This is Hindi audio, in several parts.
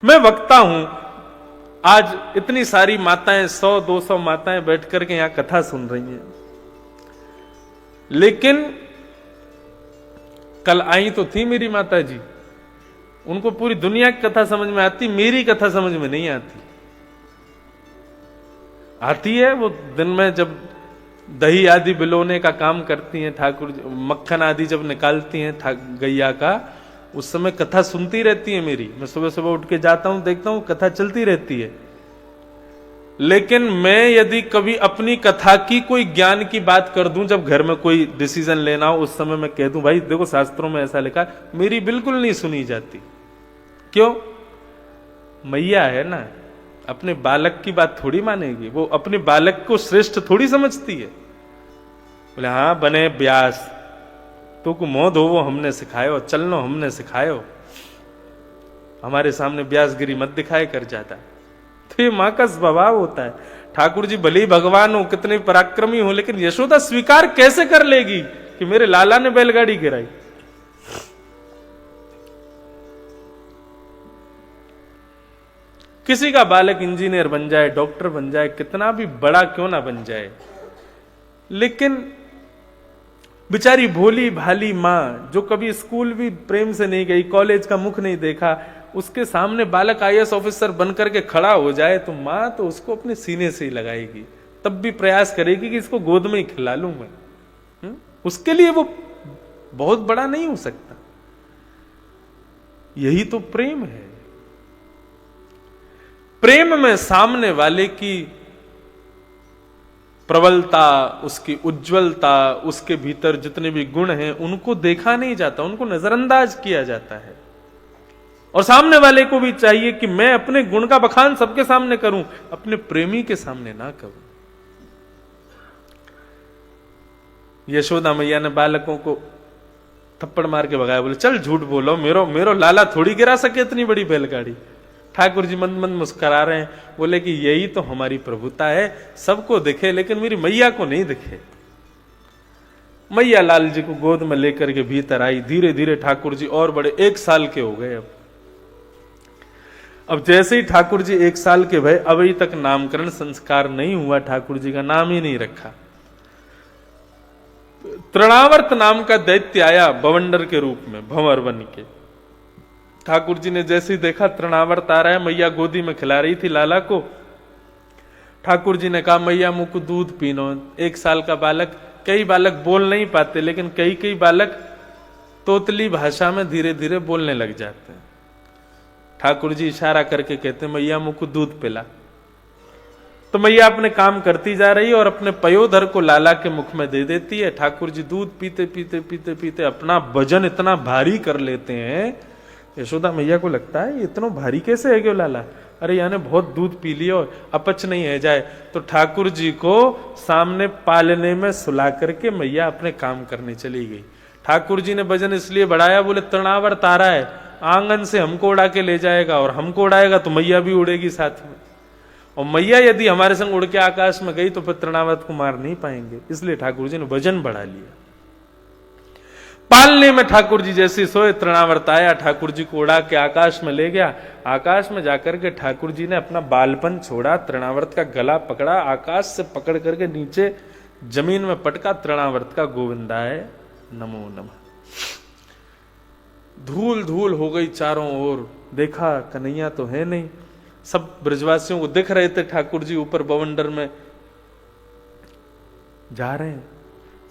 मैं वक्ता हूं। आज इतनी सारी माताएं 100-200 माताएं बैठ करके यहां कथा सुन रही हैं, लेकिन कल आई तो थी मेरी माता जी, उनको पूरी दुनिया की कथा समझ में आती, मेरी कथा समझ में नहीं आती है। वो दिन में जब दही आदि बिलोने का काम करती हैं, ठाकुर मक्खन आदि जब निकालती हैं गैया का, उस समय कथा सुनती रहती है मेरी। मैं सुबह सुबह उठ के जाता हूं, देखता हूं कथा चलती रहती है। लेकिन मैं यदि कभी अपनी कथा की कोई ज्ञान की बात कर दूं, जब घर में कोई डिसीजन लेना हो, उस समय मैं कह दूं भाई देखो शास्त्रों में ऐसा लिखा, मेरी बिल्कुल नहीं सुनी जाती। क्यों? मैया है ना, अपने बालक की बात थोड़ी मानेगी, वो अपने बालक को श्रेष्ठ थोड़ी समझती है। बोले हाँ बने ब्यास तो को मोह धो वो हमने सिखायो, चलनो हमने सिखायो, हमारे सामने ब्यासगिरी मत दिखाए कर जाता। तो ये मां का स्वभाव होता है। ठाकुर जी भले ही भगवान हो, कितने पराक्रमी हो, लेकिन यशोदा स्वीकार कैसे कर लेगी कि मेरे लाला ने बैलगाड़ी गिराई। किसी का बालक इंजीनियर बन जाए, डॉक्टर बन जाए, कितना भी बड़ा क्यों ना बन जाए, लेकिन बेचारी भोली भाली मां जो कभी स्कूल भी प्रेम से नहीं गई, कॉलेज का मुख नहीं देखा, उसके सामने बालक आईएएस ऑफिसर बनकर के खड़ा हो जाए तो मां तो उसको अपने सीने से ही लगाएगी, तब भी प्रयास करेगी कि इसको गोद में ही खिला लूं मैं। उसके लिए वो बहुत बड़ा नहीं हो सकता। यही तो प्रेम है। प्रेम में सामने वाले की प्रबलता, उसकी उज्जवलता, उसके भीतर जितने भी गुण हैं उनको देखा नहीं जाता, उनको नजरअंदाज किया जाता है। और सामने वाले को भी चाहिए कि मैं अपने गुण का बखान सबके सामने करूं, अपने प्रेमी के सामने ना करूं। यशोदा मैया ने बालकों को थप्पड़ मार के भगाया, बोले चल झूठ बोलो, मेरो लाला थोड़ी गिरा सके इतनी बड़ी बैलगाड़ी। ठाकुर जी मंद मंद मुस्कुरा रहे हैं, बोले कि यही तो हमारी प्रभुता है, सबको दिखे लेकिन मेरी मैया को नहीं दिखे। मैया लाल जी को गोद में लेकर के भीतर आई। धीरे धीरे ठाकुर जी और बड़े, 1 साल के हो गए। अब जैसे ही ठाकुर जी 1 साल के भय, अभी तक नामकरण संस्कार नहीं हुआ, ठाकुर जी का नाम ही नहीं रखा। तृणावर्त नाम का दैत्य आया बवंडर के रूप में, भंवर बन के। ठाकुर जी ने जैसे ही देखा तृणावर्त आ रहा है, मैया गोदी में खिला रही थी लाला को, ठाकुर जी ने कहा मैया मुंह को दूध पीनो। 1 साल का बालक, कई बालक बोल नहीं पाते, लेकिन कई बालक तोतली भाषा में धीरे धीरे बोलने लग जाते हैं। ठाकुर जी इशारा करके कहते मैया मुंह को दूध पिला। तो मैया अपने काम करती जा रही है और अपने पयोधर को लाला के मुख में दे देती है। ठाकुर जी दूध पीते पीते पीते पीते अपना वजन इतना भारी कर लेते हैं, यशोदा मैया को लगता है इतना भारी कैसे है क्यों लाला, अरे यानी बहुत दूध पी लिया और अपच नहीं है जाए। तो ठाकुर जी को सामने पालने में सुला करके मैया अपने काम करने चली गई। ठाकुर जी ने वजन इसलिए बढ़ाया, बोले तृणावर्त आ रहा है, आंगन से हमको उड़ा के ले जाएगा और हमको उड़ाएगा तो मैया भी उड़ेगी साथ में, और मैया यदि हमारे संग उड़ के आकाश में गई तो फिर तृणावर्त को मार नहीं पाएंगे। इसलिए ठाकुर जी ने वजन बढ़ा लिया। पालने में ठाकुर जी जैसे सोए, तृणावर्त आया, ठाकुर जी को उड़ा के आकाश में ले गया। आकाश में जाकर के ठाकुर जी ने अपना बालपन छोड़ा, तृणावर्त का गला पकड़ा, आकाश से पकड़ करके नीचे जमीन में पटका, तृणावर्त का गोविंदाय नमो नमः। धूल धूल हो गई चारों ओर, देखा कन्हैया तो है नहीं। सब ब्रजवासियों को दिख रहे थे ठाकुर जी ऊपर बवंडर में जा रहे हैं,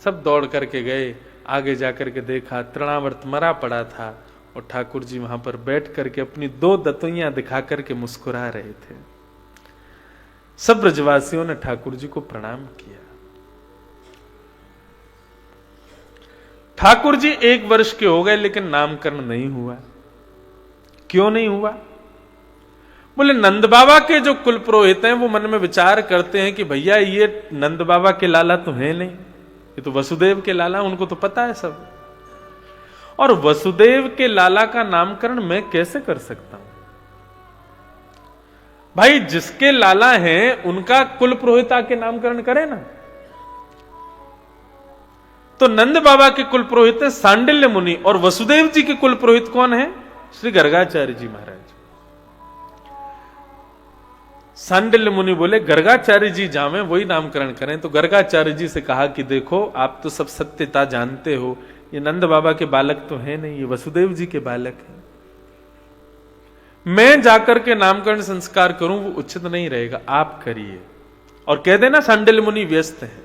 सब दौड़ करके गए। आगे जाकर के देखा तृणावर्त मरा पड़ा था और ठाकुर जी वहां पर बैठ करके अपनी 2 दतुइयां दिखा करके मुस्कुरा रहे थे। सब ब्रजवासियों ने ठाकुर जी को प्रणाम किया। ठाकुर जी 1 वर्ष के हो गए लेकिन नामकरण नहीं हुआ। क्यों नहीं हुआ? बोले नंद बाबा के जो कुल पुरोहित हैं वो मन में विचार करते हैं कि भैया ये नंद बाबा के लाला तो है नहीं, ये तो वसुदेव के लाला, उनको तो पता है सब। और वसुदेव के लाला का नामकरण मैं कैसे कर सकता हूं? भाई जिसके लाला हैं उनका कुल पुरोहित के नामकरण करे ना। तो नंद बाबा के कुल पुरोहित है सांडिल्य मुनि, और वसुदेव जी के कुल पुरोहित कौन है? श्री गर्गाचार्य जी महाराज। सांडिल्य मुनि बोले गर्गाचार्य जी जावें वही नामकरण करें। तो गर्गाचार्य जी से कहा कि देखो आप तो सब सत्यता जानते हो, ये नंद बाबा के बालक तो है नहीं, ये वसुदेव जी के बालक हैं। मैं जाकर के नामकरण संस्कार करूं वो उचित नहीं रहेगा, आप करिए और कह देना सांडिल्य मुनि व्यस्त हैं।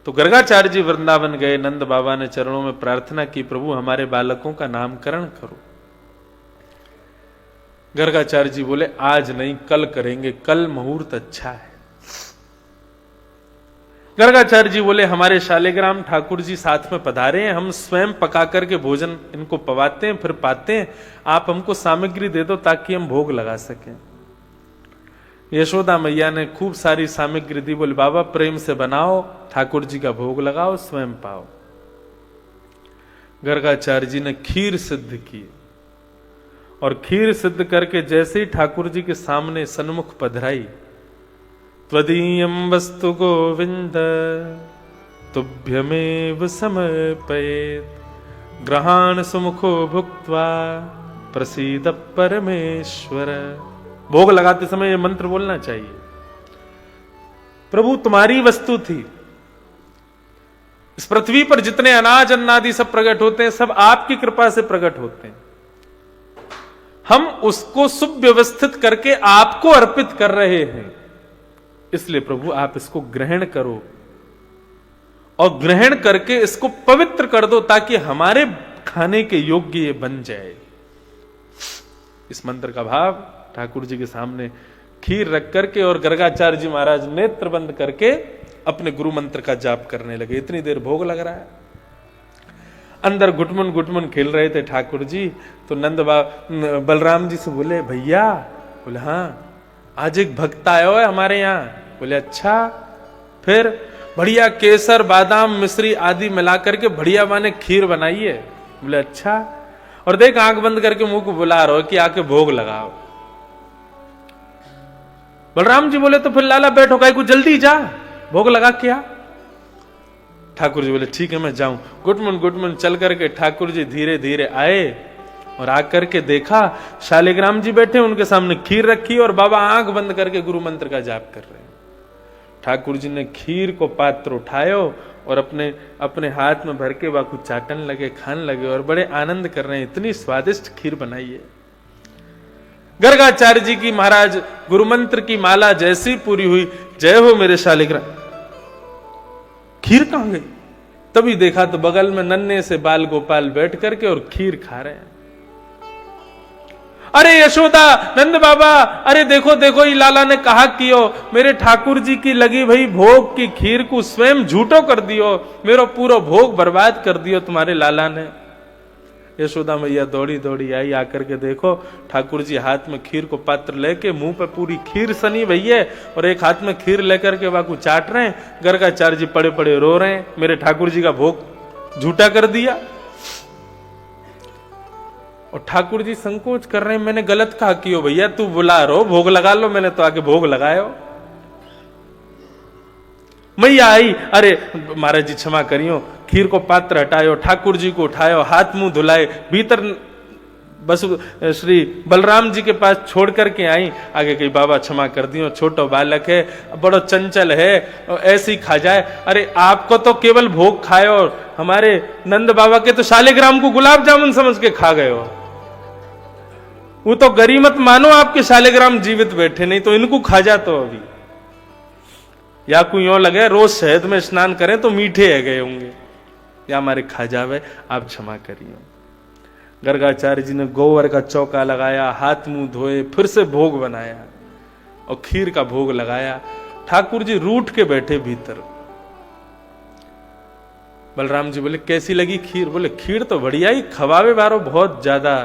तो गर्गाचार्य जी वृंदावन गए, नंद बाबा ने चरणों में प्रार्थना की, प्रभु हमारे बालकों का नामकरण करो। गर्गाचार्य जी बोले आज नहीं कल करेंगे, कल मुहूर्त अच्छा है। गर्गाचार्य जी बोले हमारे शालिग्राम ठाकुर जी साथ में पधारे हैं, हम स्वयं पका करके भोजन इनको पवाते हैं फिर पाते हैं, आप हमको सामग्री दे दो ताकि हम भोग लगा सकें। यशोदा मैया ने खूब सारी सामग्री दी, बोले बाबा प्रेम से बनाओ, ठाकुर जी का भोग लगाओ, स्वयं पाओ। गर्गाचार्य जी ने खीर सिद्ध की और खीर सिद्ध करके जैसे ही ठाकुर जी के सामने सन्मुख पधराई, त्वदीयं वस्तु गोविंद तुभ्यमेव समर्पयेत्, ग्रहाण सुमुखो भुक्त्वा प्रसीद परमेश्वर। भोग लगाते समय यह मंत्र बोलना चाहिए, प्रभु तुम्हारी वस्तु थी, इस पृथ्वी पर जितने अनाज अन्नादि सब प्रकट होते हैं सब आपकी कृपा से प्रकट होते हैं, हम उसको सुव्यवस्थित करके आपको अर्पित कर रहे हैं, इसलिए प्रभु आप इसको ग्रहण करो और ग्रहण करके इसको पवित्र कर दो ताकि हमारे खाने के योग्य ये बन जाए। इस मंत्र का भाव ठाकुर जी के सामने खीर रख करके और गर्गाचार्य जी महाराज नेत्र बंद करके अपने गुरु मंत्र का जाप करने लगे। इतनी देर भोग लग रहा है, अंदर घुटमुन घुटमुन खेल रहे थे ठाकुर जी। तो बलराम जी से बोले भैया, बोले हाँ आज एक भक्त आया है हमारे यहाँ। बोले अच्छा, फिर बढ़िया केसर बादाम मिश्री आदि मिला करके बढ़िया माने खीर बनाई है। बोले अच्छा, और देख आंख बंद करके मुंह को बुला रहा हो कि आके भोग लगाओ। बलराम जी बोले तो फिर लाला बैठो, काहे को जल्दी जा, भोग लगा के आ। ठाकुर जी बोले ठीक है मैं जाऊं। गुटमुन चल करके ठाकुर जी धीरे धीरे आए और आकर के देखा शालिग्राम जी बैठे, उनके सामने खीर रखी और बाबा आंख बंद करके गुरु मंत्र का जाप कर रहे हैं। ठाकुर जी ने खीर को पात्र उठायो और अपने हाथ में भर के बाकू चाटन लगे, खान लगे और बड़े आनंद कर रहे हैं, इतनी स्वादिष्ट खीर बनाई है। गर्गाचार्य जी की महाराज गुरु मंत्र की माला जैसी पूरी हुई, जय हो मेरे शालिग्राम, खीर कहां गई? तभी देखा तो बगल में नन्हे से बाल गोपाल बैठ करके और खीर खा रहे हैं। अरे यशोदा, नंद बाबा, अरे देखो देखो ये लाला ने कहा कियो, मेरे ठाकुर जी की लगी भई भोग की खीर को स्वयं झूठो कर दियो, मेरो पूरा भोग बर्बाद कर दियो तुम्हारे लाला ने। यशोदा मैया दौड़ी दौड़ी आई, आकर के देखो ठाकुर जी हाथ में खीर को पात्र लेके मुंह पे पूरी खीर सनी भैया और एक हाथ में खीर लेकर के वाकू चाट रहे हैं। गर्गाचार्य जी पड़े पड़े रो रहे हैं, मेरे ठाकुर जी का भोग झूठा कर दिया। और ठाकुर जी संकोच कर रहे हैं, मैंने गलत कहा कियो भैया, तू बुला रहो भोग लगा लो, मैंने तो आके भोग लगायो। मैया आई, अरे महाराज जी क्षमा करियो, खीर को पात्र हटायो, ठाकुर जी को उठायो, हाथ मुंह धुलाए, भीतर बस श्री बलराम जी के पास छोड़ करके आई। आगे कही बाबा क्षमा कर दियो, छोटो बालक है, बड़ो चंचल है, ऐसे ही खा जाए। अरे आपको तो केवल भोग खायो, हमारे नंद बाबा के तो शालिग्राम को गुलाब जामुन समझ के खा गए हो। वो तो गरीमत मानो आपके शालिग्राम जीवित बैठे, नहीं तो इनको खा जा। तो अभी या कोई यूं लगे रोज शहद में स्नान करें तो मीठे है गए होंगे, या हमारे खा जावे, आप क्षमा करिए। गर्गाचार्य जी ने गोवर का चौका लगाया, हाथ मुंह धोए, फिर से भोग बनाया और खीर का भोग लगाया। ठाकुर जी रूठ के बैठे भीतर। बलराम जी बोले कैसी लगी खीर? बोले खीर तो बढ़िया ही, खवावे बारो बहुत ज्यादा,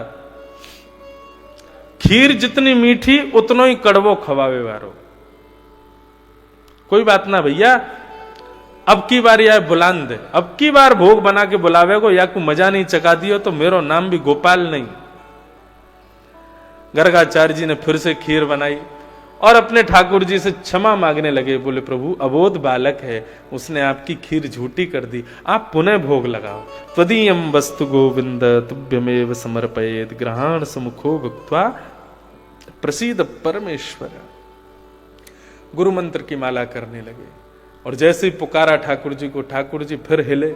खीर जितनी मीठी उतना ही कड़वो खवावे बारो। कोई बात ना भैया, अब की बार या बुलान दे, अब की बार भोग बना के बुलावे को, या को मजा नहीं चका दियो तो मेरो नाम भी गोपाल नहीं। गर्गाचार्य जी ने फिर से खीर बनाई और अपने ठाकुर जी से क्षमा मांगने लगे। बोले प्रभु अबोध बालक है, उसने आपकी खीर झूठी कर दी, आप पुनः भोग लगाओ। त्वदीयं वस्तु गोविंद तुभ्यमेव समर्पयेत्, ग्रहाण सुमुखो भुक्त्वा प्रसीद परमेश्वर। गुरु मंत्र की माला करने लगे। और जैसे ही पुकारा ठाकुर जी को, ठाकुर जी फिर हिले।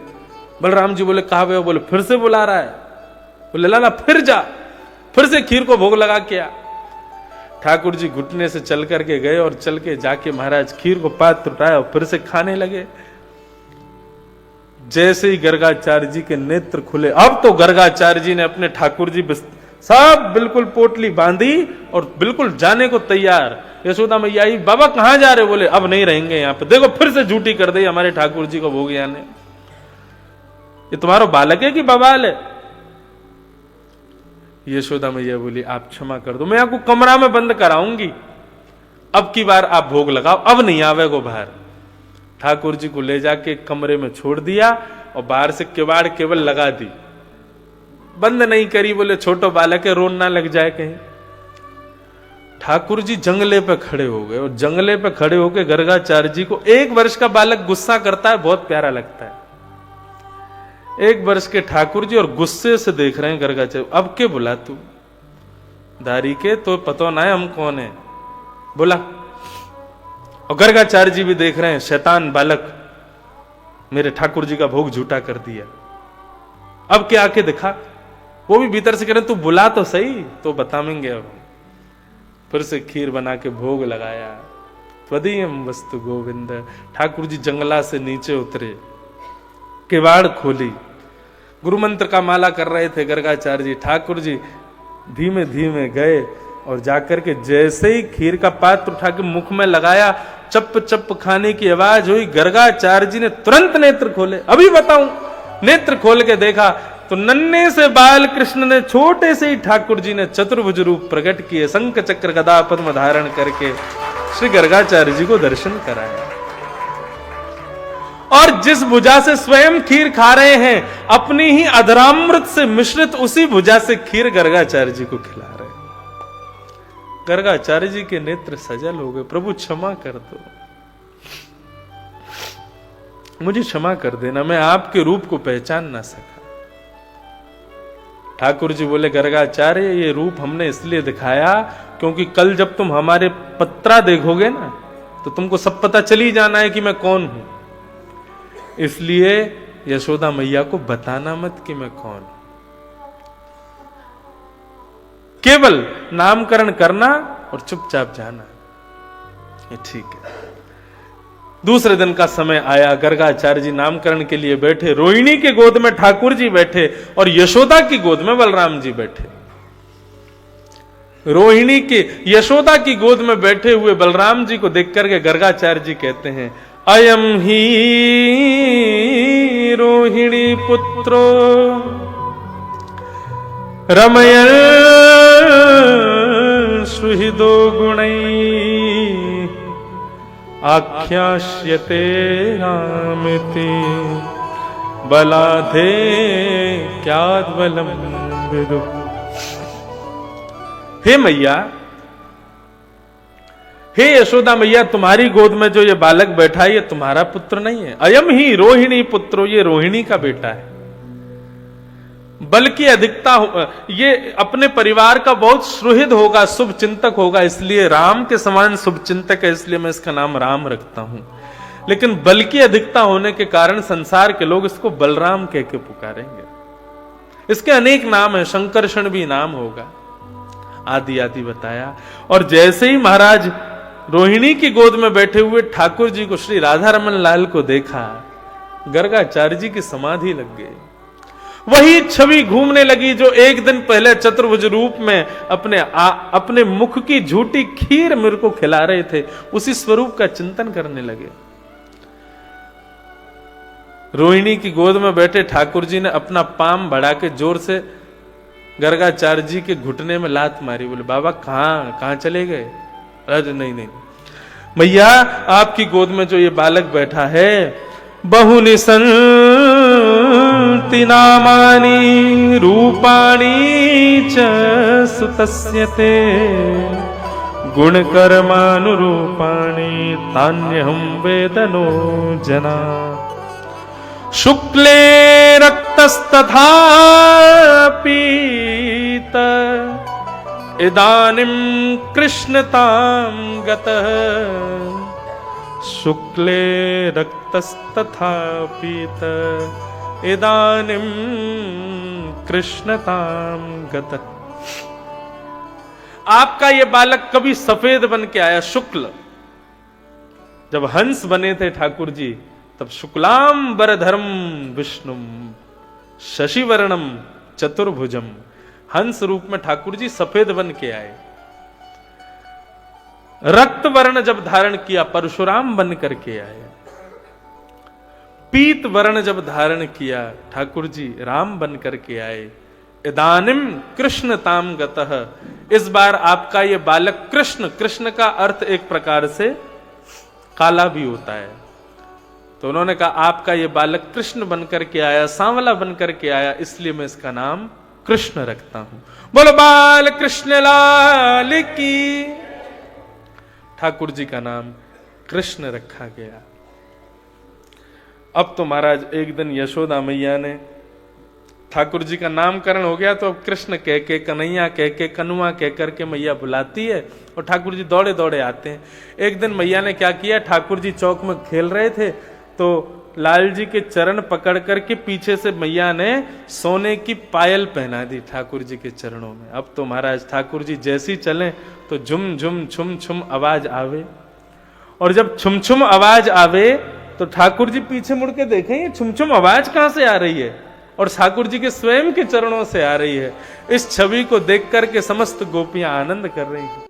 बलराम जी बोले कहा गए? बोले फिर से बुला रहा है। बोले लाला फिर जा, फिर से खीर को भोग लगा के आ। ठाकुर जी घुटने से चल करके गए और चल के जाके महाराज खीर को पात्र उठाया और फिर से खाने लगे। जैसे ही गर्गाचार्य जी के नेत्र खुले, अब तो गर्गाचार्य जी ने अपने ठाकुर जी सब बिल्कुल पोटली बांधी और बिल्कुल जाने को तैयार। यशोदा मैया आई, बाबा कहां जा रहे? बोले अब नहीं रहेंगे यहां पे, देखो फिर से झूठी कर दी हमारे ठाकुर जी को भोगिया ने। ये तुम्हारा बालक है कि बवाल है? यशोदा मैया बोली आप क्षमा कर दो, मैं आपको कमरा में बंद कराऊंगी, अब की बार आप भोग लगाओ, अब नहीं आवेगो बाहर। ठाकुर जी को ले जाके कमरे में छोड़ दिया और बाहर से किवाड़ केवल लगा दी, बंद नहीं करी। बोले छोटो बालक है, रोन ना लग जाए कहीं। ठाकुर जी जंगले पे खड़े हो गए और जंगले पे खड़े होके गर्गाचार्य जी को, 1 वर्ष का बालक गुस्सा करता है, बहुत प्यारा लगता है। 1 वर्ष के ठाकुर जी और गुस्से से देख रहे हैं गर्गाचार्य, अब के बुला तू दारी के, तो पता ना है हम कौन है, बोला। और गर्गाचार्य जी भी देख रहे हैं, शैतान बालक मेरे ठाकुर जी का भोग झूठा कर दिया, अब क्या आके दिखा। वो भी भीतर से कह रहे तू बुला तो सही, तो बताएंगे अब। फिर से खीर बना के भोग लगाया। त्वदीयम वस्तु गोविंद। ठाकुर जी जंगला से नीचे उतरे, किवाड़ खोली, गुरु मंत्र का माला कर रहे थे गर्गाचार्य जी। ठाकुर जी धीमे धीमे गए और जाकर के जैसे ही खीर का पात्र उठा के मुख में लगाया, चप चप खाने की आवाज हुई। गर्गाचार्य जी ने तुरंत नेत्र खोले। अभी बताऊं, नेत्र खोल के देखा तो नन्हे से बाल कृष्ण ने, छोटे से ही ठाकुर जी ने चतुर्भुज रूप प्रकट किए, शंख चक्र गदा पद्म धारण करके श्री गर्गाचार्य जी को दर्शन कराया। और जिस भुजा से स्वयं खीर खा रहे हैं, अपनी ही अधरामृत से मिश्रित उसी भुजा से खीर गर्गाचार्य जी को खिला रहे हैं। गर्गाचार्य जी के नेत्र सजल हो गए। प्रभु क्षमा कर दो, मुझे क्षमा कर देना, मैं आपके रूप को पहचान ना सका। ठाकुर जी बोले गर्गाचार्य ये रूप हमने इसलिए दिखाया क्योंकि कल जब तुम हमारे पत्रा देखोगे ना, तो तुमको सब पता चली जाना है कि मैं कौन हूं। इसलिए यशोदा मैया को बताना मत कि मैं कौन हूं, केवल नामकरण करना और चुपचाप जाना, ये ठीक है। दूसरे दिन का समय आया, गर्गाचार्य जी नामकरण के लिए बैठे। रोहिणी के गोद में ठाकुर जी बैठे और यशोदा की गोद में बलराम जी बैठे। रोहिणी के, यशोदा की गोद में बैठे हुए बलराम जी को देख करके गर्गाचार्य जी कहते हैं, अयम ही रोहिणी पुत्रो रमयन् सुहृदो गुणैः आख्यास्यते रामिति बलाधे क्याद्बलम विदु। हे मैया, हे यशोदा मैया, तुम्हारी गोद में जो ये बालक बैठा है ये तुम्हारा पुत्र नहीं है। अयम ही रोहिणी पुत्रो, ये रोहिणी का बेटा है। बल्कि अधिकता ये अपने परिवार का बहुत सुहृद होगा, शुभ चिंतक होगा, इसलिए राम के समान शुभ चिंतक है, इसलिए मैं इसका नाम राम रखता हूं। लेकिन बल की अधिकता होने के कारण संसार के लोग इसको बलराम कह के पुकारेंगे। इसके अनेक नाम है, शंकरषण भी नाम होगा, आदि आदि बताया। और जैसे ही महाराज रोहिणी की गोद में बैठे हुए ठाकुर जी को, श्री राधा रमन लाल को देखा, गर्गाचार्य जी की समाधि लग गई। वही छवि घूमने लगी जो एक दिन पहले चतुर्भुज रूप में अपने मुख की झूठी खीर मेरे को खिला रहे थे, उसी स्वरूप का चिंतन करने लगे। रोहिणी की गोद में बैठे ठाकुर जी ने अपना पाम बढ़ा के जोर से गर्गाचार्य जी के घुटने में लात मारी। बोले बाबा कहां चले गए? अरे नहीं मैया, आपकी गोद में जो ये बालक बैठा है, बहुनि सन्ति नामानि रूपाणि च सुतस्य ते गुणकर्मानुरूपाणि तान्यहं वेदनो जना शुक्ले रक्तस्तथा पीत इदानीं कृष्णतां गतः शुक्ले रक्तस्तथा पीतः इदानीं कृष्णतां गतः। आपका ये बालक कभी सफेद बन के आया, शुक्ल। जब हंस बने थे ठाकुर जी, तब शुक्लांबरधरम विष्णुम शशिवर्णम चतुर्भुजम, हंस रूप में ठाकुर जी सफेद बन के आए। रक्त वर्ण जब धारण किया, परशुराम बन करके आए। पीत वर्ण जब धारण किया, ठाकुर जी राम बन करके आए। इदानिम कृष्णताम गतः, इस बार आपका ये बालक कृष्ण, कृष्ण का अर्थ एक प्रकार से काला भी होता है, तो उन्होंने कहा आपका ये बालक कृष्ण बनकर के आया, सांवला बनकर के आया, इसलिए मैं इसका नाम कृष्ण रखता हूं। बोलो बाल कृष्ण लाल की। ठाकुर जी का नाम कृष्ण रखा गया। अब तो महाराज एक दिन यशोदा मैया ने, ठाकुर जी का नामकरण हो गया, तो अब कृष्ण कह के, कन्हैया कह के, कनुआ कह करके मैया बुलाती है और ठाकुर जी दौड़े दौड़े आते हैं। एक दिन मैया ने क्या किया, ठाकुर जी चौक में खेल रहे थे, तो लाल जी के चरण पकड़ करके पीछे से मैया ने सोने की पायल पहना दी ठाकुर जी के चरणों में। अब तो महाराज ठाकुर जी जैसी चले तो झुम झुम छुम छुम आवाज आवे, और जब छुम छुम आवाज आवे तो ठाकुर जी पीछे मुड़ के देखें ये छुम छुम आवाज कहां से आ रही है, और ठाकुर जी के स्वयं के चरणों से आ रही है। इस छवि को देख करके समस्त गोपियां आनंद कर रही हैं।